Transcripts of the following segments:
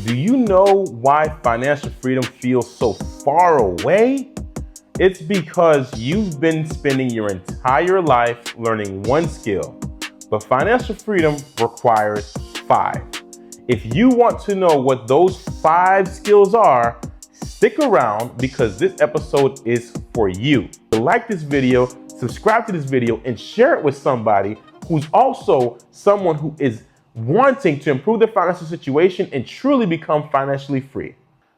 Do you know why financial freedom feels so far away? It's because you've been spending your entire life learning one skill, but financial freedom requires 5. If you want to know what those 5 skills are, stick around because this episode is for you. Like this video, subscribe to this video, and share it with somebody who's also someone who is wanting to improve their financial situation and truly become financially free.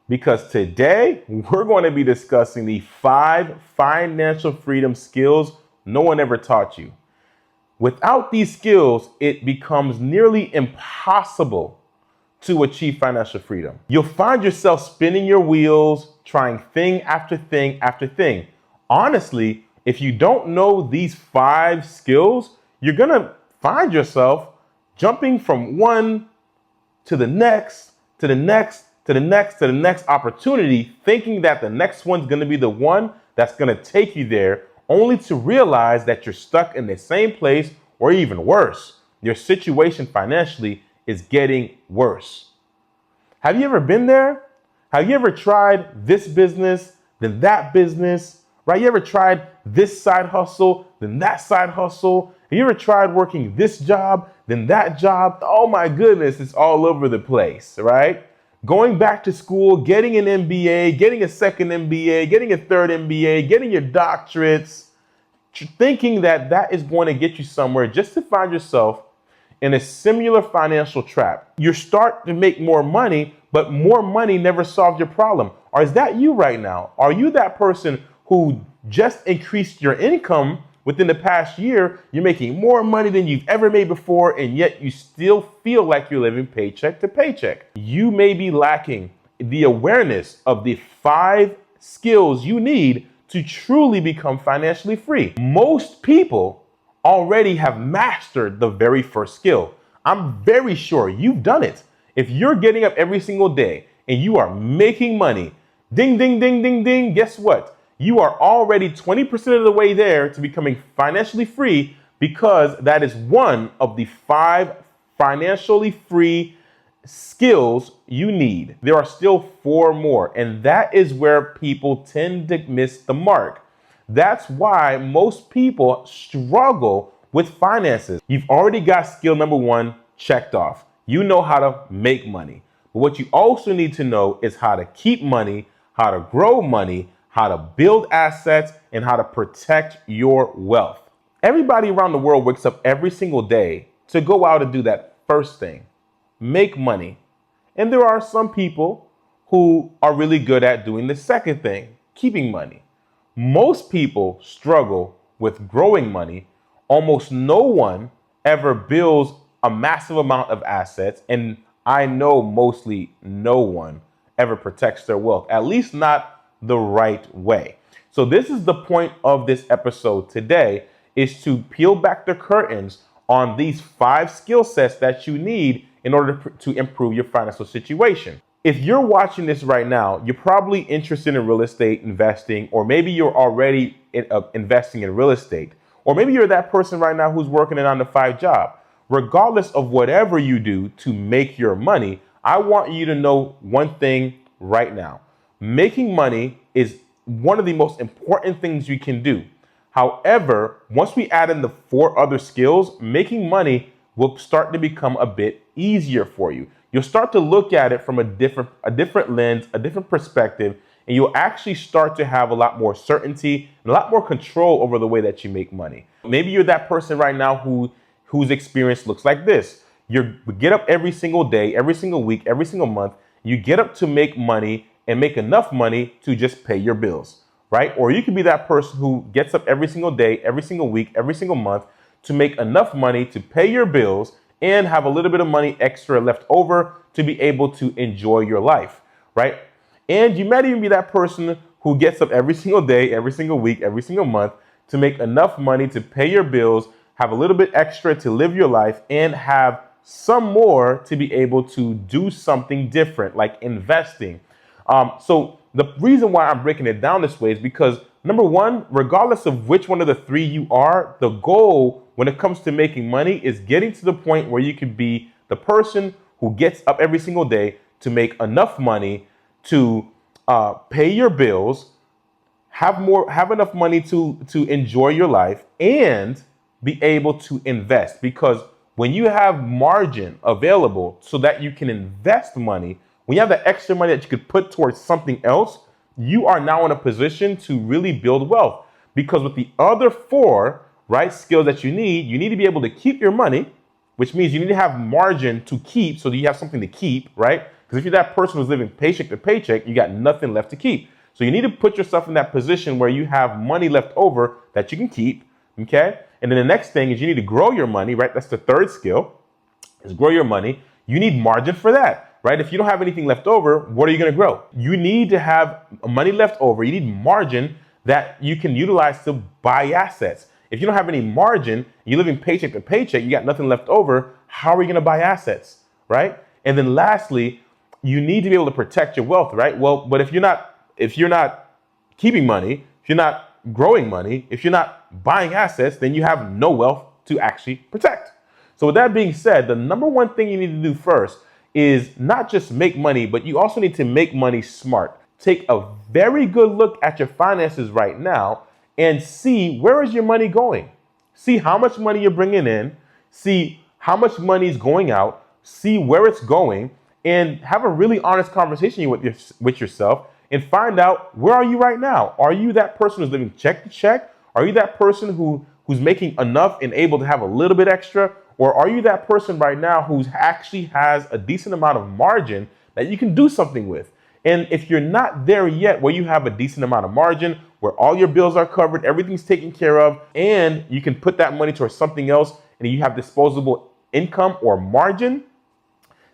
Because today we're going to be discussing the 5 financial freedom skills no one ever taught you. Without these skills, it becomes nearly impossible to achieve financial freedom. You'll find yourself spinning your wheels, trying thing after thing after thing. Honestly, if you don't know these 5 skills, you're going to find yourself jumping from one to the next, to the next, to the next, to the next opportunity, thinking that the next one's going to be the one that's going to take you there, only to realize that you're stuck in the same place, or even worse, your situation financially is getting worse. Have you ever been there? Have you ever tried this business, then that business, right? You ever tried this side hustle, then that side hustle? Have you ever tried working this job, then that job? Oh my goodness, it's all over the place, right? Going back to school, getting an MBA, getting a second MBA, getting a third MBA, getting your doctorates, thinking that that is going to get you somewhere, just to find yourself in a similar financial trap. You start to make more money, but more money never solved your problem. Or is that you right now? Are you that person who just increased your income within the past year? You're making more money than you've ever made before, and yet you still feel like you're living paycheck to paycheck. You may be lacking the awareness of the 5 skills you need to truly become financially free. Most people already have mastered the very first skill. I'm very sure you've done it. If you're getting up every single day and you are making money, ding, ding, ding, ding, ding, guess what? You are already 20% of the way there to becoming financially free, because that is one of the 5 financially free skills you need. There are still 4 more, and that is where people tend to miss the mark. That's why most people struggle with finances. You've already got skill number 1 checked off. You know how to make money. But what you also need to know is how to keep money, how to grow money, how to build assets, and how to protect your wealth. Everybody around the world wakes up every single day to go out and do that first thing, make money. And there are some people who are really good at doing the second thing, keeping money. Most people struggle with growing money. Almost no one ever builds a massive amount of assets, and I know mostly no one ever protects their wealth, at least not the right way. So this is the point of this episode today, is to peel back the curtains on these 5 skill sets that you need in order to improve your financial situation. If you're watching this right now, you're probably interested in real estate investing, or maybe you're already investing in real estate, or maybe you're that person right now who's working a 9-to-5 job. Regardless of whatever you do to make your money, I want you to know one thing right now. Making money is one of the most important things you can do. However, once we add in the 4 other skills, making money will start to become a bit easier for you. You'll start to look at it from a different lens, a different perspective, and you'll actually start to have a lot more certainty and a lot more control over the way that you make money. Maybe you're that person right now whose experience looks like this. You get up every single day, every single week, every single month. You get up to make money and make enough money to just pay your bills, right? Or you could be that person who gets up every single day, every single week, every single month to make enough money to pay your bills and have a little bit of money extra left over to be able to enjoy your life, right? And you might even be that person who gets up every single day, every single week, every single month to make enough money to pay your bills, have a little bit extra to live your life, and have some more to be able to do something different, like investing. So the reason why I'm breaking it down this way is because, number 1, regardless of which one of the 3 you are, the goal when it comes to making money is getting to the point where you can be the person who gets up every single day to make enough money to pay your bills, have enough money to enjoy your life, and be able to invest. Because when you have margin available so that you can invest money, when you have that extra money that you could put towards something else, you are now in a position to really build wealth. Because with the other four, right, skills that you need to be able to keep your money, which means you need to have margin to keep so that you have something to keep, right? Because if you're that person who's living paycheck to paycheck, you got nothing left to keep. So you need to put yourself in that position where you have money left over that you can keep, okay? And then the next thing is you need to grow your money, right? That's the third skill, is grow your money. You need margin for that, right? If you don't have anything left over, what are you gonna grow? You need to have money left over. You need margin that you can utilize to buy assets. If you don't have any margin, you're living paycheck to paycheck, you got nothing left over, how are you gonna buy assets, right? And then lastly, you need to be able to protect your wealth, right? Well, but if you're not keeping money, if you're not growing money, if you're not buying assets, then you have no wealth to actually protect. So with that being said, the number one thing you need to do first is not just make money, but you also need to make money smart. Take a very good look at your finances right now and see where is your money going. See how much money you're bringing in, see how much money is going out, see where it's going, and have a really honest conversation with yourself and find out, where are you right now? Are you that person who's living check to check? Are you that person who's making enough and able to have a little bit extra? Or are you that person right now who actually has a decent amount of margin that you can do something with? And if you're not there yet, where you have a decent amount of margin, where all your bills are covered, everything's taken care of, and you can put that money towards something else, and you have disposable income or margin,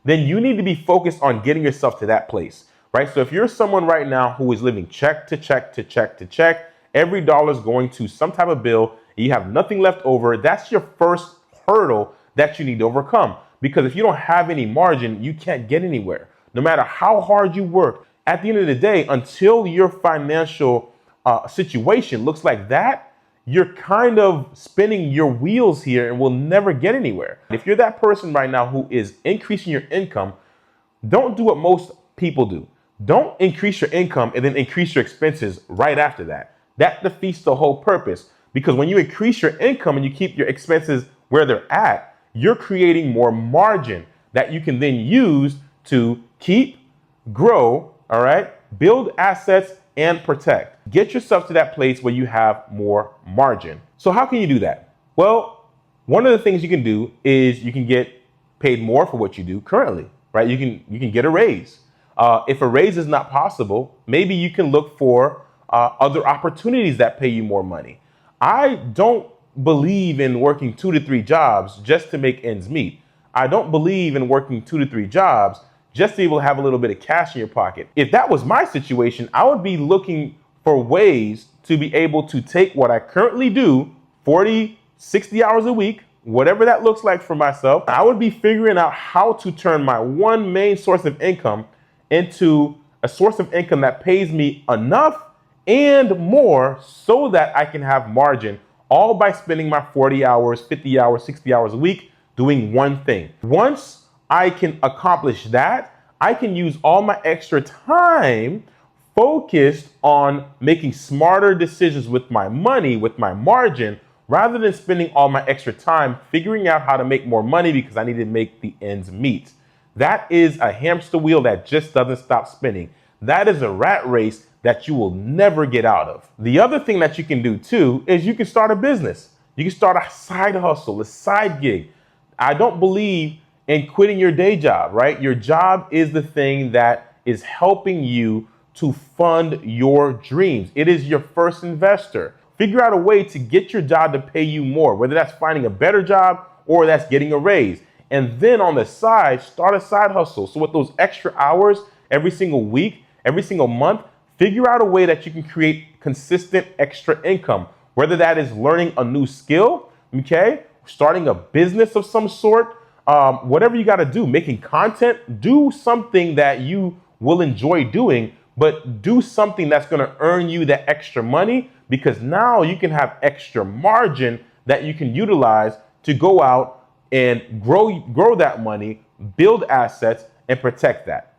then you need to be focused on getting yourself to that place, right? So if you're someone right now who is living check to check to check to check, every dollar is going to some type of bill, and you have nothing left over, that's your first hurdle that you need to overcome. Because if you don't have any margin, you can't get anywhere. No matter how hard you work, at the end of the day, until your financial situation looks like that, you're kind of spinning your wheels here and will never get anywhere. If you're that person right now who is increasing your income, don't do what most people do. Don't increase your income and then increase your expenses right after that. That defeats the whole purpose. Because when you increase your income and you keep your expenses where they're at, you're creating more margin that you can then use to keep, grow, all right, build assets, and protect. Get yourself to that place where you have more margin. So how can you do that? Well, one of the things you can do is you can get paid more for what you do currently, right? You can get a raise. If a raise is not possible, maybe you can look for other opportunities that pay you more money. I don't believe in working 2 to 3 jobs just to make ends meet. I don't believe in working 2 to 3 jobs just to be able to have a little bit of cash in your pocket. If that was my situation, I would be looking for ways to be able to take what I currently do, 40, 60 hours a week, whatever that looks like for myself. I would be figuring out how to turn my one main source of income into a source of income that pays me enough and more so that I can have margin, all by spending my 40 hours, 50 hours, 60 hours a week doing one thing. Once I can accomplish that, I can use all my extra time focused on making smarter decisions with my money, with my margin, rather than spending all my extra time figuring out how to make more money because I need to make the ends meet. That is a hamster wheel that just doesn't stop spinning. That is a rat race that you will never get out of. The other thing that you can do too is you can start a business. You can start a side hustle, a side gig. I don't believe in quitting your day job, right? Your job is the thing that is helping you to fund your dreams. It is your first investor. Figure out a way to get your job to pay you more, whether that's finding a better job or that's getting a raise. And then on the side, start a side hustle. So with those extra hours every single week, every single month, figure out a way that you can create consistent extra income, whether that is learning a new skill, okay, starting a business of some sort, whatever you got to do, making content, do something that you will enjoy doing, but do something that's going to earn you that extra money, because now you can have extra margin that you can utilize to go out and grow that money, build assets, and protect that.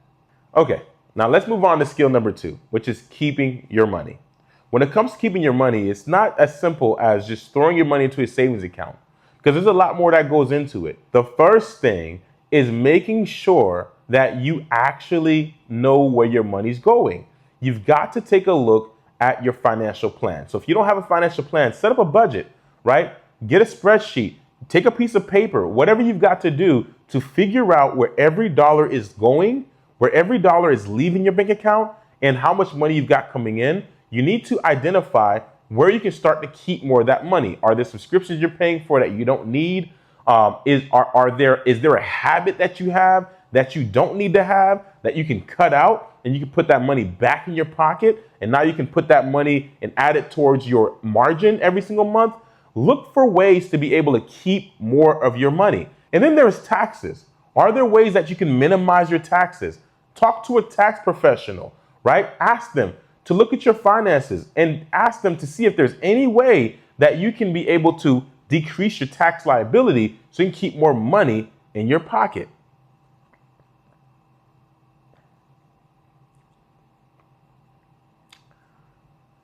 Okay, now let's move on to skill number 2, which is keeping your money. When it comes to keeping your money, it's not as simple as just throwing your money into a savings account because there's a lot more that goes into it. The first thing is making sure that you actually know where your money's going. You've got to take a look at your financial plan. So if you don't have a financial plan, set up a budget, right? Get a spreadsheet, take a piece of paper, whatever you've got to do to figure out where every dollar is going, where every dollar is leaving your bank account, and how much money you've got coming in. You need to identify where you can start to keep more of that money. Are there subscriptions you're paying for that you don't need? Is there a habit that you have that you don't need to have that you can cut out and you can put that money back in your pocket, and now you can put that money and add it towards your margin every single month? Look for ways to be able to keep more of your money. And then there's taxes. Are there ways that you can minimize your taxes? Talk to a tax professional, right? Ask them to look at your finances and ask them to see if there's any way that you can be able to decrease your tax liability so you can keep more money in your pocket.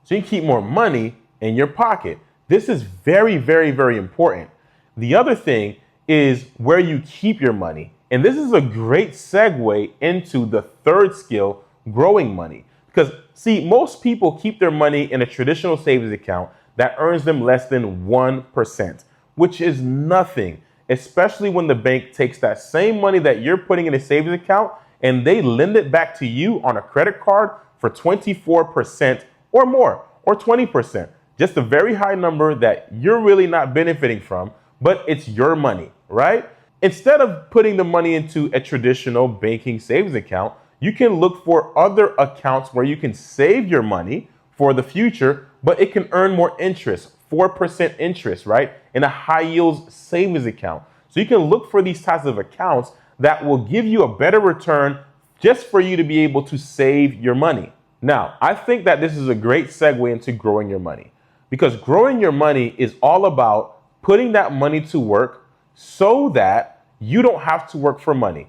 So you can keep more money in your pocket. This is very, very, very important. The other thing is where you keep your money. And this is a great segue into the third skill, growing money. Because see, most people keep their money in a traditional savings account that earns them less than 1%, which is nothing, especially when the bank takes that same money that you're putting in a savings account and they lend it back to you on a credit card for 24% or more, or 20%. Just a very high number that you're really not benefiting from, but it's your money, right? Instead of putting the money into a traditional banking savings account, you can look for other accounts where you can save your money for the future, but it can earn more interest, 4% interest, right? In a high yield savings account. So you can look for these types of accounts that will give you a better return just for you to be able to save your money. Now, I think that this is a great segue into growing your money, because growing your money is all about putting that money to work so that you don't have to work for money.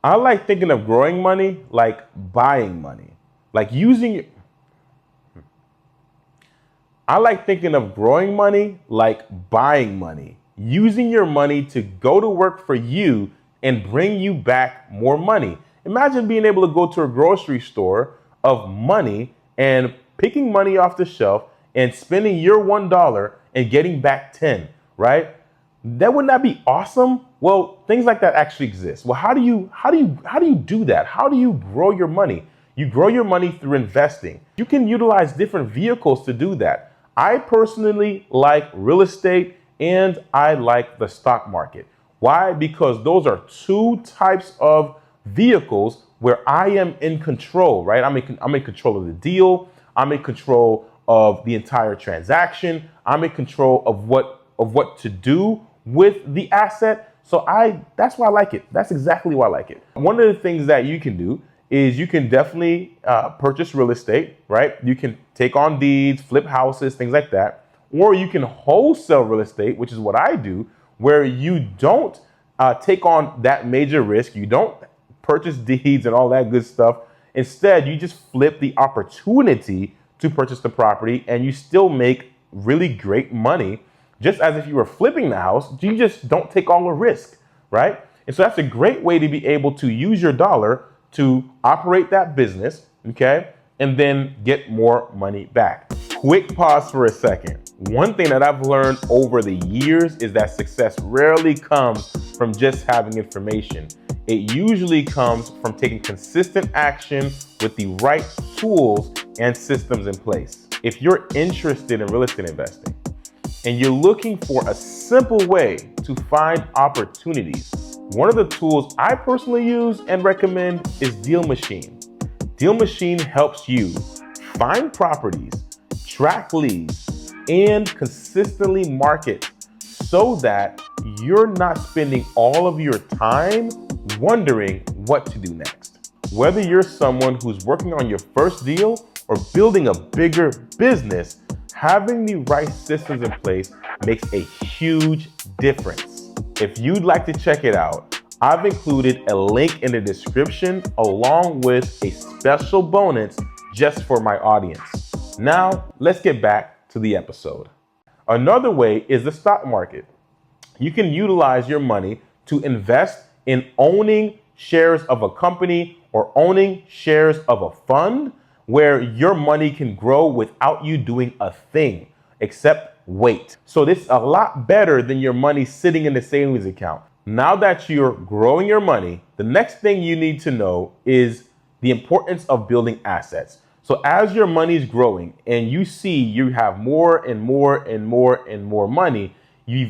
I like thinking of growing money like buying money, like using. I like thinking of growing money like buying money, using your money to go to work for you and bring you back more money. Imagine being able to go to a grocery store of money and picking money off the shelf and spending your $1 and getting back 10, right? That wouldn't that be awesome? Well, things like that actually exist. Well, how do you do that? How do you grow your money? You grow your money through investing. You can utilize different vehicles to do that. I personally like real estate and I like the stock market. Why? Because those are two types of vehicles where I am in control, right? I'm in control of the deal. I'm in control of the entire transaction. I'm in control of what to do with the asset. So that's why I like it. That's exactly why I like it. One of the things that you can do is you can definitely purchase real estate, right? You can take on deeds, flip houses, things like that. Or you can wholesale real estate, which is what I do, where you don't take on that major risk. You don't purchase deeds and all that good stuff. Instead, you just flip the opportunity to purchase the property and you still make really great money, just as if you were flipping the house. You just don't take all the risk, right? And so that's a great way to be able to use your dollar to operate that business, okay? And then get more money back. Quick pause for a second. One thing that I've learned over the years is that success rarely comes from just having information. It usually comes from taking consistent action with the right tools and systems in place. If you're interested in real estate investing and you're looking for a simple way to find opportunities, one of the tools I personally use and recommend is Deal Machine. Deal Machine helps you find properties, track leads, and consistently market so that you're not spending all of your time wondering what to do next. Whether you're someone who's working on your first deal or building a bigger business, having the right systems in place makes a huge difference. If you'd like to check it out, I've included a link in the description along with a special bonus just for my audience. Now, let's get back to the episode. Another way is the stock market. You can utilize your money to invest in owning shares of a company or owning shares of a fund where your money can grow without you doing a thing except wait. So this is a lot better than your money sitting in the savings account. Now that you're growing your money, the next thing you need to know is the importance of building assets. So as your money is growing and you see you have more and more and more and more money, you're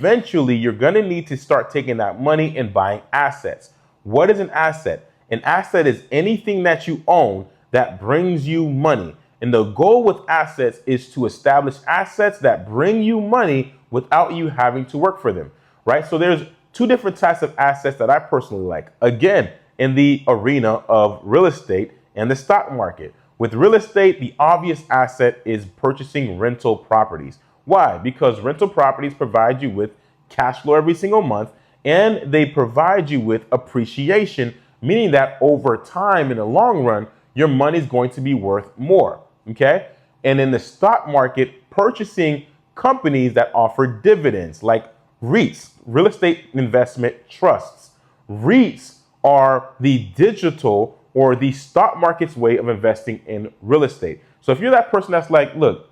going to need to start taking that money and buying assets. What is an asset? An asset is anything that you own that brings you money. And the goal with assets is to establish assets that bring you money without you having to work for them, right? So there's two different types of assets that I personally like. Again, in the arena of real estate and the stock market. With real estate, the obvious asset is purchasing rental properties. Why? Because rental properties provide you with cash flow every single month, and they provide you with appreciation, meaning that over time, in the long run, your money is going to be worth more. Okay? And in the stock market, purchasing companies that offer dividends like REITs, real estate investment trusts. REITs are the digital or the stock market's way of investing in real estate. So if you're that person that's like, look,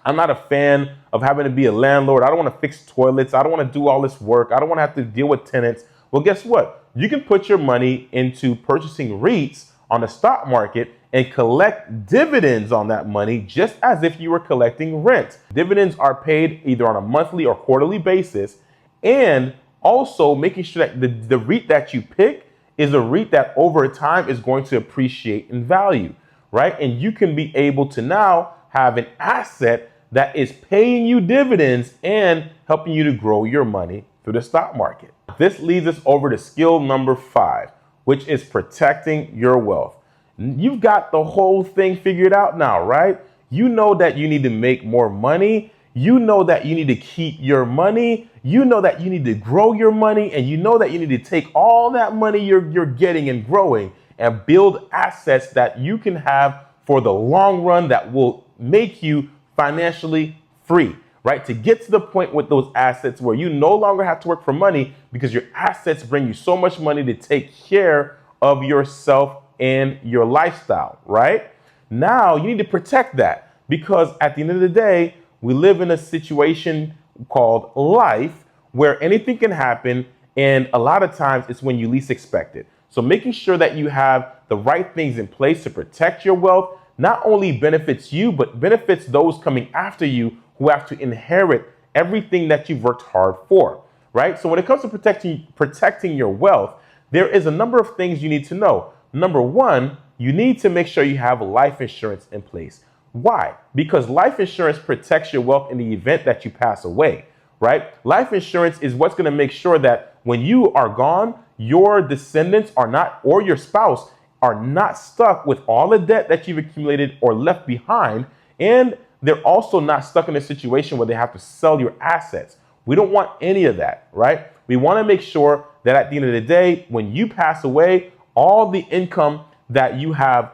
I'm not a fan of having to be a landlord. I don't want to fix toilets. I don't want to do all this work. I don't want to have to deal with tenants. Well, guess what? You can put your money into purchasing REITs on the stock market and collect dividends on that money just as if you were collecting rent. Dividends are paid either on a monthly or quarterly basis, and also making sure that the REIT that you pick is a REIT that over time is going to appreciate in value, right? And you can be able to now have an asset that is paying you dividends and helping you to grow your money through the stock market. This leads us over to skill number 5, which is protecting your wealth. You've got the whole thing figured out now, right? You know that you need to make more money. You know that you need to keep your money. You know that you need to grow your money. And you know that you need to take all that money you're getting and growing and build assets that you can have for the long run that will make you financially free, right? To get to the point with those assets where you no longer have to work for money because your assets bring you so much money to take care of yourself and your lifestyle, right? Now you need to protect that because at the end of the day, we live in a situation called life where anything can happen, and a lot of times it's when you least expect it. So making sure that you have the right things in place to protect your wealth not only benefits you, but benefits those coming after you who have to inherit everything that you've worked hard for, right? So when it comes to protecting your wealth, there is a number of things you need to know. Number one, you need to make sure you have life insurance in place. Why? Because life insurance protects your wealth in the event that you pass away, right? Life insurance is what's going to make sure that when you are gone, your descendants are not, or your spouse are not stuck with all the debt that you've accumulated or left behind. And they're also not stuck in a situation where they have to sell your assets. We don't want any of that, right? We want to make sure that at the end of the day, when you pass away, all the income that you have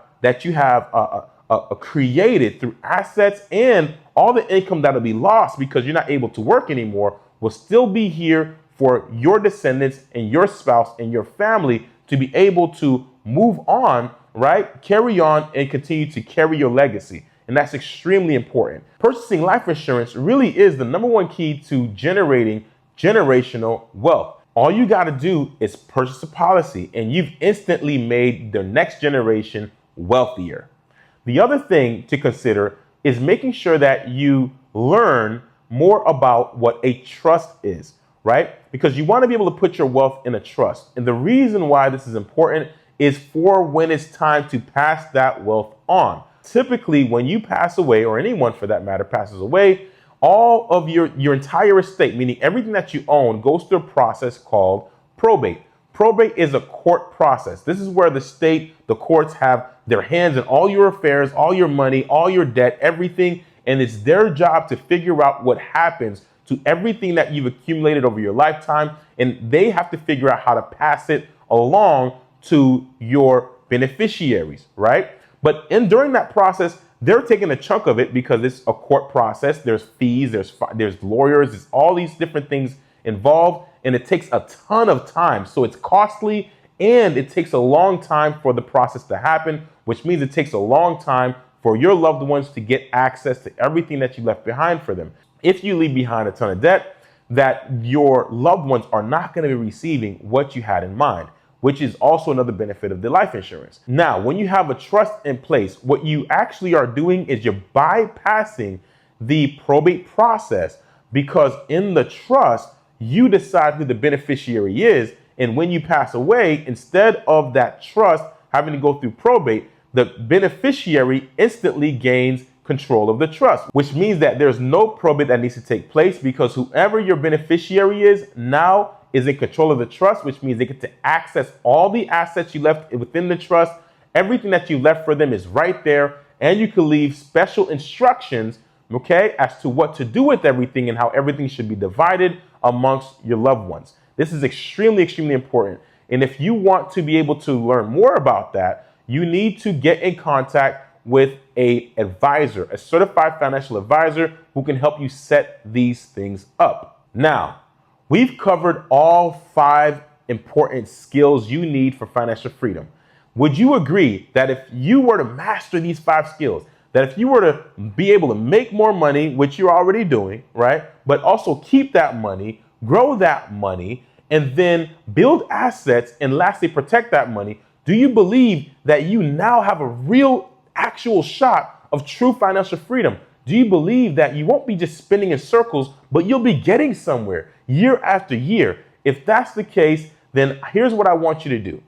created through assets and all the income that'll be lost because you're not able to work anymore will still be here for your descendants and your spouse and your family to be able to move on, right? Carry on and continue to carry your legacy. And that's extremely important. Purchasing life insurance really is the number one key to generating generational wealth. All you got to do is purchase a policy and you've instantly made the next generation wealthier. The other thing to consider is making sure that you learn more about what a trust is, right? Because you want to be able to put your wealth in a trust. And the reason why this is important is for when it's time to pass that wealth on. Typically, when you pass away, or anyone for that matter passes away, all of your entire estate, meaning everything that you own, goes through a process called probate. Probate is a court process. This is where the courts have their hands in all your affairs, all your money, all your debt, everything. And it's their job to figure out what happens to everything that you've accumulated over your lifetime. And they have to figure out how to pass it along to your beneficiaries, right? But during that process, they're taking a chunk of it because it's a court process. There's fees, there's lawyers, there's all these different things involved, and it takes a ton of time. So it's costly and it takes a long time for the process to happen, which means it takes a long time for your loved ones to get access to everything that you left behind for them. If you leave behind a ton of debt, that your loved ones are not going to be receiving what you had in mind, which is also another benefit of the life insurance. Now, when you have a trust in place, what you actually are doing is you're bypassing the probate process, because in the trust, you decide who the beneficiary is. And when you pass away, instead of that trust having to go through probate, the beneficiary instantly gains control of the trust, which means that there's no probate that needs to take place, because whoever your beneficiary is now is in control of the trust, which means they get to access all the assets you left within the trust. Everything that you left for them is right there, and you can leave special instructions, okay, as to what to do with everything and how everything should be divided amongst your loved ones. This is extremely, extremely important. And if you want to be able to learn more about that, you need to get in contact with an advisor, a certified financial advisor who can help you set these things up. Now, we've covered all 5 important skills you need for financial freedom. Would you agree that if you were to master these 5 skills, that if you were to be able to make more money, which you're already doing, right, but also keep that money, grow that money, and then build assets and lastly protect that money, do you believe that you now have a real actual shot of true financial freedom? Do you believe that you won't be just spinning in circles, but you'll be getting somewhere year after year? If that's the case, then here's what I want you to do.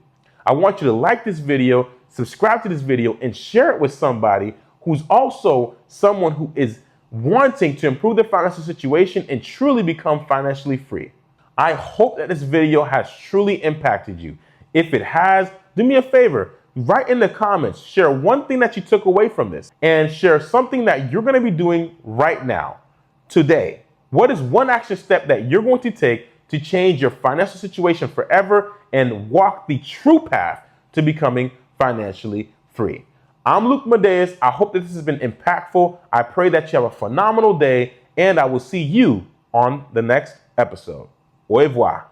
I want you to like this video, subscribe to this video, and share it with somebody who's also someone who is wanting to improve their financial situation and truly become financially free. I hope that this video has truly impacted you. If it has, do me a favor. Write in the comments, share one thing that you took away from this, and share something that you're going to be doing right now, today. What is one action step that you're going to take to change your financial situation forever and walk the true path to becoming financially free? I'm Madeus. I hope that this has been impactful. I pray that you have a phenomenal day, and I will see you on the next episode. Au revoir.